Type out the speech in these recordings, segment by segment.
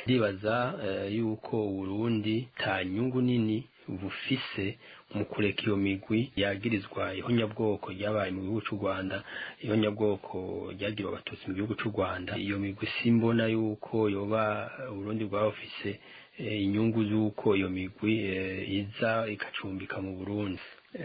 ndibaza yuko Burundi ta nyungu nini bufise mu kureka iyo migwi yagirizwa ihonyabwoko ryabaye mu gihugu cy'u Rwanda, ihonyabwoko ryagiriwe abatutsi mu gihugu cy'u Rwanda. Iyo migwi simbona yuko yoba Burundi bwa bufise inyungu z'uko iyo migwi iza ikacumbika mu Burundi.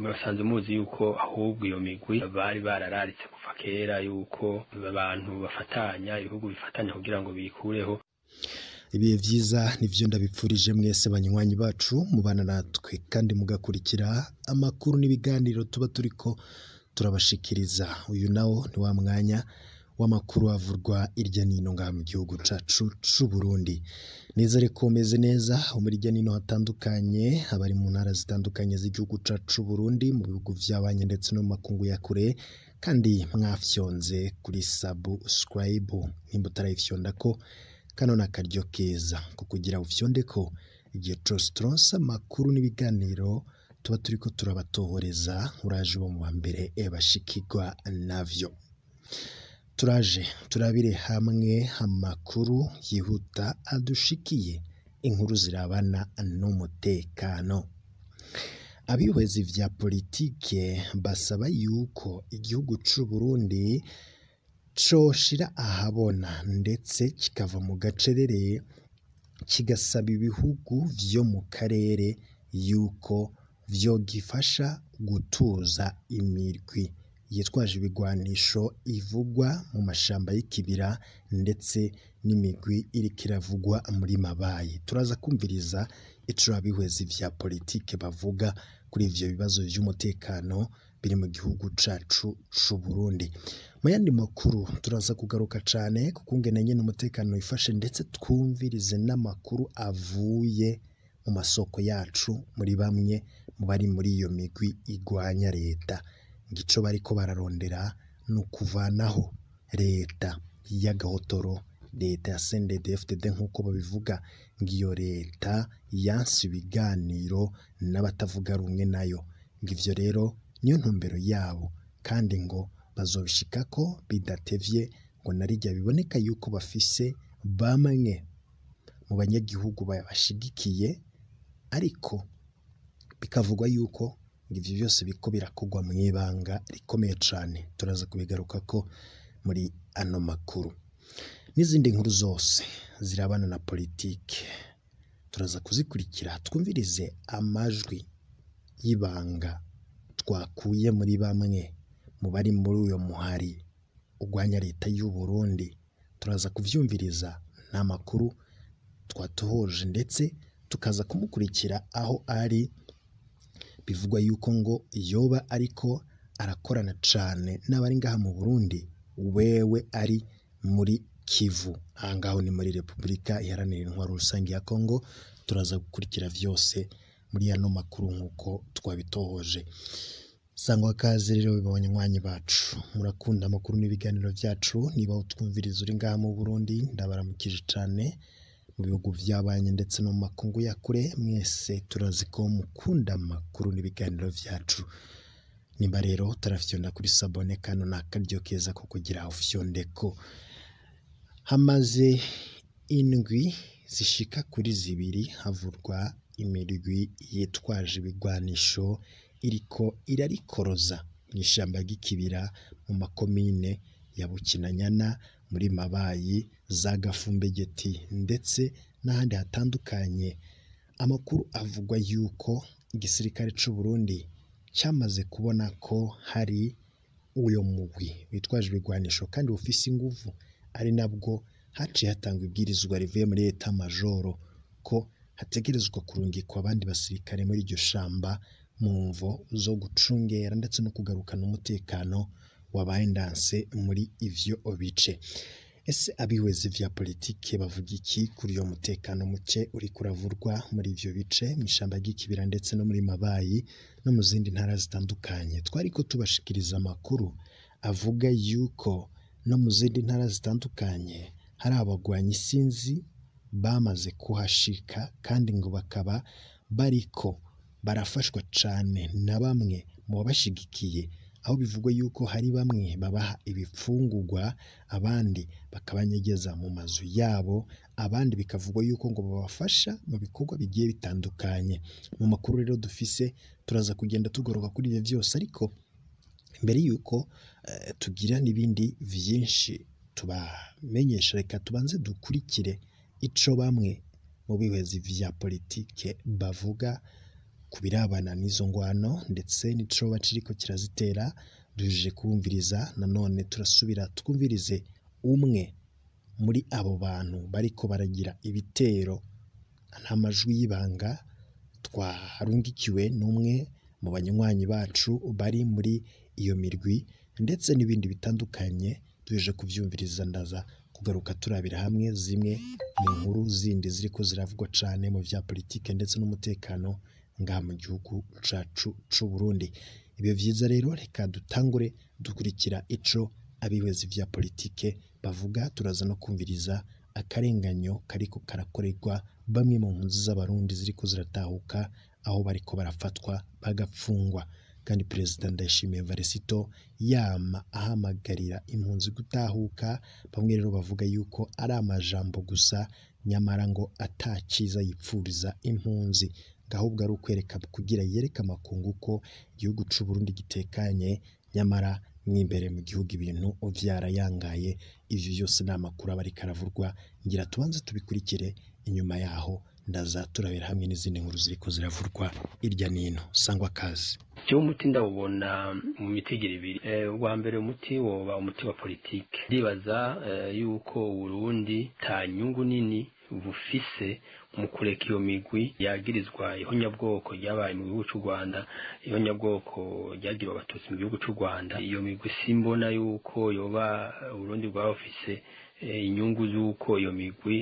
Murasanze muzi yuko ahubwo iyo migwi bari barararitse kuva kera yuko abantu bafatanya, ibihugu bifatanya kugira ngo bikureho. Ibihe vyiza nivyo ndabipfurije mwese banywanyi bacu mubana natwe kandi mugakurikira amakuru n'ibiganiro tuba turiko turabashikiriza. Uyu nawo ni wa mwanya w'amakuru avurwa irya nino ngaha mu gihugu cacu c'u Burundi. Nizere ko meze neza muri irya nino hatandukanye, abari mu ntara zitandukanye z'igihugu cacu c'u Burundi, mu bihugu vy'abanye ndetse no mu makungu ya kure, kandi mwafyonze kuri subscribe nimba utarayifyonda ko kano nakaryo keza ko kugira ufyonde ko igihe cose turonsa amakuru n'ibiganiro tuba turiko turabatohoreza uraje bo mu mbere bashikirwa navyo. Turaje turabire hamwe amakuru yihuta adushikiye, inkuru zirabana n'umutekano. Abihwezi vya politike basaba yuko igihugu c'u Burundi coshira ahabona ndetse kikava mu gacerere kigasaba ibihugu vyo mu karere yuko vyogifasha gutuza imirwi yitwaje ibigwanisho ivugwa mu mashamba y'ikibira ndetse n'imigwi iriko iravugwa muri Mabayi. Turaza kumviriza ico abihwezi vya politike bavuga kuri ivyo bibazo vy'umutekano biri mu gihugu cacu c'u Burundi. Mu yandi makuru turaza kugaruka cane kukungene nyene umutekano wifashe ndetse twumvirize n'amakuru avuye mu masoko yacu muri bamwe mu bari muri iyo migwi igwanya leta. Ngico bariko bararondera n'ukuvanaho leta y'agahotoro, leta ya CNDD-FDD nk'uko babivuga, ngiyo leta yanse ibiganiro n'abatavuga rumwe nayo. Ngivyo rero niyo ntumbero yabo kandi ngo bazobishikako bidatevye, ngo narijya biboneka yuko bafise bamwe mu banyagihugu babashigikiye, ariko bikavugwa yuko ivyo byose biko birakogwa mu ibanga rikomeye cane. Turaza kubigaruka ko muri ano makuru n'izindi nkuru zose zirabana na politike turaza kuzikurikira, twumvirize amajwi y'ibanga twakuye muri bamwe mu bari muri uyo muhari ugwanya leta y'u Burundi. Turaza kuvyumviriza n'amakuru twatohoje ndetse tukaza kumukurikira aho ari. Bivugwa yuko ngo yoba ariko arakorana cane n'abari ngaha mu Burundi, wewe ari muri Kivu, ahangaho ni muri Republika Iharanira Intwaro Rusange ya Kongo. Turaza gukurikira vyose muri ano makuru nk'uko twabitohoje. Sangwa kaze rero banywanyi bacu, murakunda amakuru n'ibiganiro vyacu. Niba utwumviriza uri ngaha mu Burundi, ndabaramukije cane mu bihugu vy'abanye ndetse no mu makungu ya kure, mwese turazi ko mukunda amakuru n'ibiganiro vyacu. Nimba rero utarafyonda kuri sabone kano nakaryo keza ko kugira ufyondeko. Hamaze indwi zishika kuri zibiri havurwa imirwi yitwaje ibigwanisho iriko irarikoroza mw'ishamba ry'ikibira mu makomine ya Bukinanyana, muri Mabayi, za Gafumbegeti ndetse n'ahandi hatandukanye. Amakuru avugwa yuko igisirikare c'u Burundi cyamaze kubona ko hari uyo mugwi witwaje ibigwanisho kandi ufise inguvu, ari nabwo haciye hatangwa ibwirizwa rivuye muri leta majoro ko hategerezwa kurungikwa abandi basirikare muri iryo shamba mu mvo zo gucungera ndetse no kugarukana umutekano wabaye ndanse muri ivyo bice. Ese abihwezi vya politike bavuga iki kuri iyo mutekano muke uri kuravurwa muri ivyo bice mw'ishamba ry'ikibira ndetse no muri Mabayi no mu zindi ntara zitandukanye? Twariko tubashikiriza amakuru avuga yuko no mu zindi ntara zitandukanye hari abagwanyi sinzi bamaze kuhashika, kandi ngo bakaba bariko barafashwa cane na bamwe mu babashigikiye aho bivugwa yuko hari bamwe babaha ibifungurwa abandi bakabanyegeza mu mazu yabo, abandi bikavugwa yuko ngo babafasha mu bikorwa bigiye bitandukanye. Mu makuru rero dufise turaza kugenda tugoroka kuri ibyo byose, ariko mbere yuko tugira n'ibindi byinshi tubamenyesha, reka tubanze dukurikire ico bamwe mu bihwezi vya politike bavuga ku birabana n'izo ngwano ndetse n'ico baciriko kirazitera. Duje kumviriza nanone turasubira twumvirize umwe muri abo bantu bariko baragira ibitero nta majwi y'ibanga twarungikiwe n'umwe mu banywanyi bacu bari muri iyo mirwi ndetse n'ibindi bitandukanye. Tuje kuvyumviriza, ndaza kugaruka turabira hamwe zimwe mu nkuru zindi ziriko ziravugwa cane mu vya politike ndetse n'umutekano ngaha mu gihugu cacu c'u Burundi. Ibyo vyiza rero reka dutangure dukurikira ico abihwezi vya politike bavuga. Turaza no kumviriza akarenganyo kariko karakorerwa bamwe mu mpunzi z'abarundi ziriko ziratahuka, aho bariko barafatwa bagapfungwa. Kandi Perezida Ndayishimiye Varisito yama ahamagarira impunzi gutahuka. Bamwe rero bavuga yuko ari amajambo gusa, nyamara ngo ataciza yipfuriza impunzi, ahubwo ari ukwereka kugira yereka amakungu ko igihugu c'u Burundi gitekanye, nyamara n'imbere mu gihugu ibintu vyarayangaye. Ivyo byose ni amakuru aba ariko aravurwa, ngira tubanze tubikurikire, inyuma yaho ndaza turabera hamwe n'izindi nkuru ziriko ziravurwa irya nino. Sangwa kazi. Cyo umuti ndawubona mu mitigiri ibiri. Wa mbere umuti woba umuti wa politike. Ndibaza yuko Burundi ta nyungu nini bufise mu kureka iyo migwi yagirizwa ihonyabwoko ryabaye mu gihugu c'u Rwanda, ihonyabwoko ryagirwa abatutsi mu gihugu c'u Rwanda. Iyo migwi simbona yuko yoba Burundi bwa ofise inyungu z'uko iyo migwi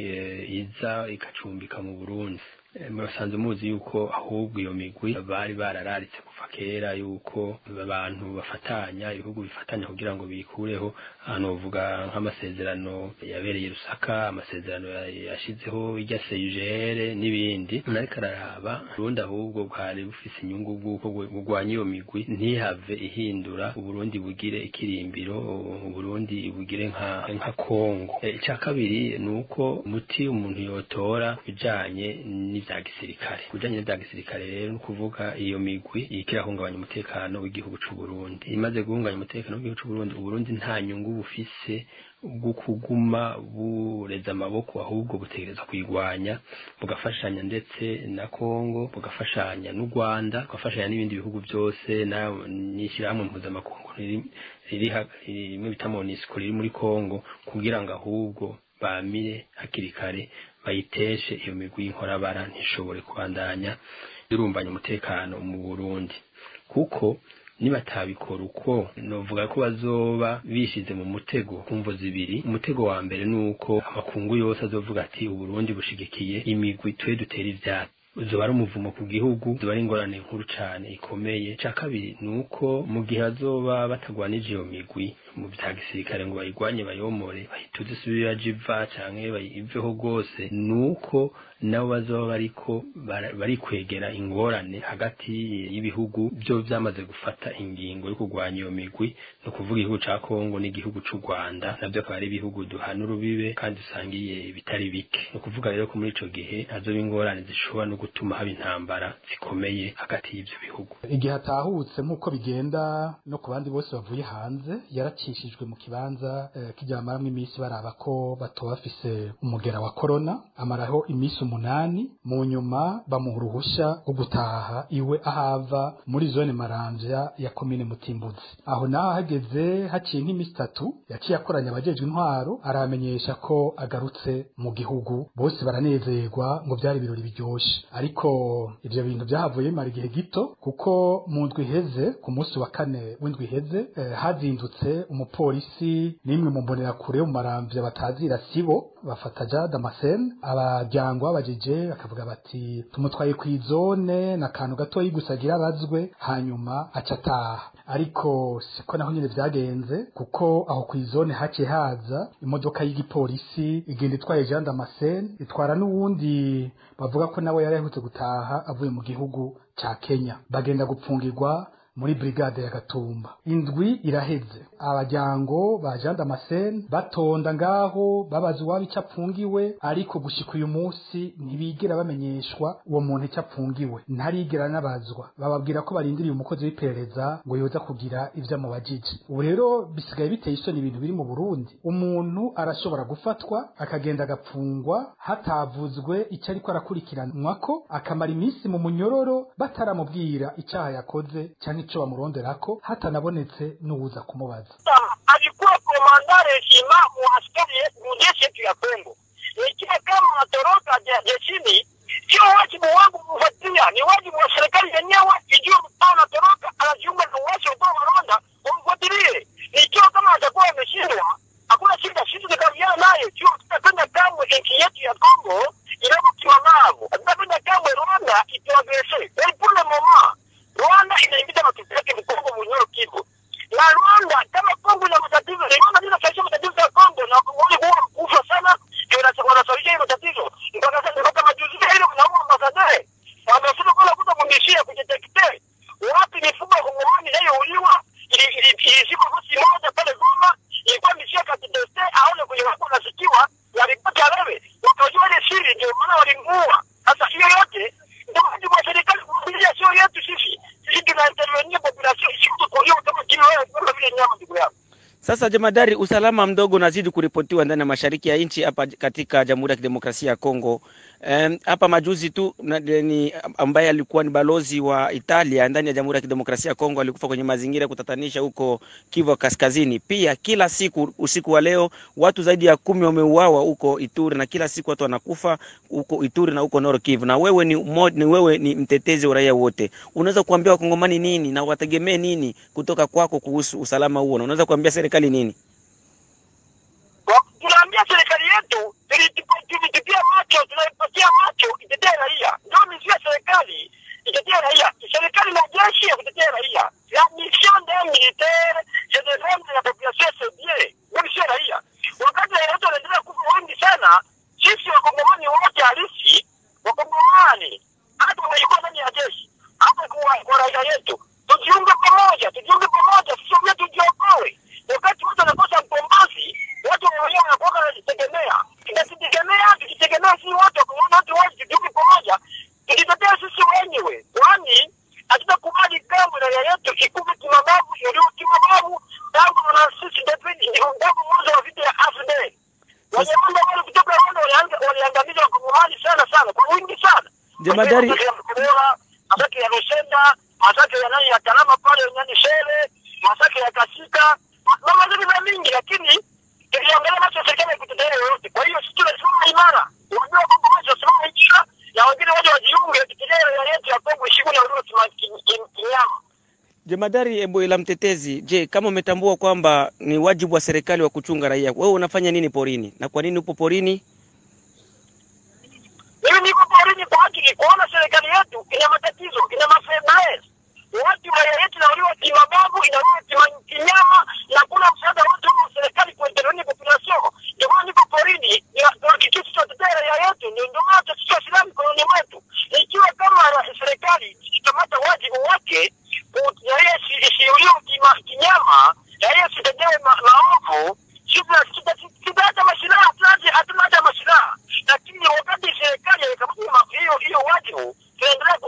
iza ikacumbika mu Burundi. Murasanzwe muzi yuko ahubwo iyo migwi bari barararitse kuva kera yuko abantu bafatanya, ibihugu bifatanya kugira ngo bikureho, hano uvuga nk'amasezerano yabereye Rusaka, amasezerano yashizeho irya CIGR n'ibindi. Nariko araraba Burundi ahubwo bwari bufise inyungu bw'uko bugwanya iyo migwi ntihave ihindura Uburundi bugire ikirimbiro, Uburundi bugire nka Kongo. Icya kabiri nuko umuti umuntu yotora bijanye vya gisirikare. Kujanye n'ivya gisirikare rero nukuvuga iyo migwi ikirahungabanya umutekano w'igihugu c'u Burundi. Imaze guhungabanya umutekano w'igihugu c'u Burundi, Uburundi nta nyungu bufise bwo kuguma bureza amaboko, ahubwo butegereza kuyigwanya, bugafashanya ndetse na Kongo, bugafashanya n'u Rwanda, bugafashanya n'ibindi bihugu byose n'ishyirahamwe mpuzamakungu rimwe bita MONUSCO riri muri Kongo, kugira ngo ahubwo bamire hakiri kare bayiteshe iyo migwi y'inkorabara ntishobore kubandanya irumbanya umutekano mu Burundi. Kuko nibatabikora uko, novuga ko bazoba bishize mu mutego kumvo zibiri. Umutego wa mbere nuko amakungu yose azovuga ati Uburundi bushigikiye imigwi twe dutera ivyatsi, uzoba ari umuvumo ku gihugu, uzoba ari ingorane nkuru cane ikomeye. Ca kabiri nuko mu gihe azoba batagwanije iyo migwi mu bya gisirikare ngo bayigwanye bayomore bahituze subira jiva canke bayiveho gose, nuko nabo bazoba bari kwegera ingorane hagati y'ibihugu byo vyamaze gufata ingingo yo kugwanya iyo migwi, no kuvuga igihugu ca Kongo n'igihugu c'u Rwanda, navyo akaba ari ibihugu duhana urubibe kandi usangiye bitari bike. No kuvuga rero ko muri ico gihe hazoba ingorane zishobora no gutuma haba intambara zikomeye hagati y'ivyo bihugu. Igihe atahutse nk'uko bigenda no ku bandi bose bavuye hanze, yarakishijwe mu kibanza kijyamaramwe iminsi baraba ko batobafise umugera wa corona, amaraho iminsi 8, mu nyuma bamuha uruhusha rwo gutaha iwe ahava muri zone Maramvya ya komine Mutimbuzi. Aho naho hageze haciye nk'iminsi 3, yaciye akoranya abajejwe intwaro aramenyesha ko agarutse mu gihugu. Bose baranezerwa ngo byari ibirori biryoshe, ariko ivyo bintu byahavuye mara igihe gito, kuko mu ndwi iheze ku munsi wa 4 w'indwi iheze hazindutse umupolisi nimwe mu mbonera kure mu Maramvya batazira sibo bafata ja Damascene. Abajyango abajije bakavuga bati tumutwaye ku izone na kantu gato yigusagira bazwe, hanyuma acataha. Ariko siko naho nyine vyagenze, kuko aho ku izone haciye haza imodoka y'igipolisi igenda itwaye Jean Damascene, itwara n'uwundi bavuga ko nawe yari yahutse gutaha avuye mu gihugu ca Kenya. Bagenda gupfungirwa muri brigade ya Gatumba. Indwi iraheze abajyango ba Jean Damascene batonda ngaho babaza uwabi cyapfungiwe, ariko gushika uyu munsi ntibigera bamenyeshwa uwo muntu cyapfungiwe, ntarigera nabazwa. Bababwira ko barindiriye umukozi w'iperereza ngo yoza kugira ivyo amubajije. Ubu rero bisigaye biteye isoni ibintu biri mu Burundi. Umuntu arashobora gufatwa akagenda agapfungwa hatavuzwe icyo ariko arakurikiranwa ko, akamara iminsi mu munyororo bataramubwira icyaha yakoze cyane icyo bamuronderako, hatanabonetse n'uwuza kumubaza. Alikuwa komandare heshima muaskari mu jeshi yetu ya Kongo. Ikiwa kama natoroka jeshini, sio wajibu wangu kufuatilia, ni wajibu wa serikali yenyewe. Ikiwa mtu anatoroka anajiunga na uasi wa Rwanda, umfuatilie. Ikiwa kama atakuwa ameshindwa, hakuna shida, sisi tukabiliana naye. Sio tutapenda kamwe nchi yetu ya Kongo inapokiwa nao. Tutapenda kamwe Rwanda ituagreshe. Pour le moment, Rwanda inaingiza matatizo yake Kongo mwenyewe Kivu. Na Rwanda kama Kongo ina matatizo, Rwanda ndio inafanya matatizo ya Kongo, na Kongo huwa kufa sana, ndio wanasababisha hiyo matatizo. Mpaka sasa mpaka majuzi hilo kuna ambassadeur wamesema kwamba kutamwishia kujitekete. Wapi mifugo ya Kongomani leo uliwa ilishikwa basi moja pale Goma, ilikuwa mishia katiteste aone kwenye wako nasikiwa walipata wewe. Wakajua ile siri ndio maana walimuua. Sasa hiyo yote ndio wajibu wa serikali kufikiria, sio yetu sisi. Sisi tunaintervenir population isiku kuliwa kama kile wewe kama vile nyama ndugu yangu. Sasa jemadari, usalama mdogo unazidi kuripotiwa ndani ya mashariki ya nchi hapa katika Jamhuri ya Kidemokrasia ya Kongo. Hapa majuzi tu ni ambaye alikuwa ni balozi wa Italia ndani ya Jamhuri ya Kidemokrasia ya Kongo alikufa kwenye mazingira kutatanisha huko Kivu Kaskazini. Pia kila siku usiku wa leo watu zaidi ya 10 wameuawa huko Ituri, na kila siku watu wanakufa huko Ituri na huko Nord Kivu. Na wewe ni mtetezi wa raia wote. Unaweza kuambia Wakongomani nini na wategemee nini kutoka kwako kuhusu usalama huo? Na unaweza kuambia serikali nini? Tunaambia serikali yetu tulitupia macho, tunaipatia macho itetea raia. Ndio misia serikali itetea raia. Serikali na jeshi ya kutetea raia. La mission des militaires, c'est de rendre la population c'est bien. Ndio misia raia. Wakati watu wanaendelea kufa wengi sana, sisi Wakongomani wote halisi, Wakongomani hata walikuwa ndani ya jeshi, hata kwa raia yetu, tujiunge pamoja, sisi wote tujiokoe. Wakati watu wanakosa mkombozi, watu wenyewe wanakuwa wanajitegemea. Tukitegemea sisi wote, kwa watu wote tujiunge pamoja, tukitetea sisi wenyewe. Kwani hatutakubali kamwe raia yetu ikufe kimabavu, kimabavu tangu na sisi tangu mwanzo wa vita ya AFDL. Wanyarwanda wale kutoka Rwanda waliangamiza Wakongomani sana kwa wingi sana. Jemadari masaki ya Rusenda, masaki ya nani ya Kalama pale nyani Shele, masaki ya Kasika, mama zile mingi, lakini tuliangalia macho serikali kutetea yote. Kwa hiyo sisi tunasimama imara. Unajua Kongo macho simama imara, na wengine waje wajiunge tutetea raia yetu ya Kongo ishiku na urudi kinyama. Jemadari Ebola mtetezi, je, kama umetambua kwamba ni wajibu wa serikali wa kuchunga raia, wewe unafanya nini porini? Na kwa nini upo porini? Mimi niko porini kwa ajili kuona serikali yetu ina matatizo, ina mafaiblesse. Watu raia yetu wanauliwa kimabavu, inauliwa kinyama, na kuna msaada wote wa serikali kwa intervenir population. Ndio maana niko porini, kwa kitu tutetea raia yetu, ndio maana tusicho silamu kwa mwetu. Ikiwa kama serikali itamata wajibu wake, raia isiuliwe kinyama, raia sitetewe maovu, hata masilaha, hatuna hata masilaha. Lakini wakati serikali ikamata hiyo wajibu, tunaendelea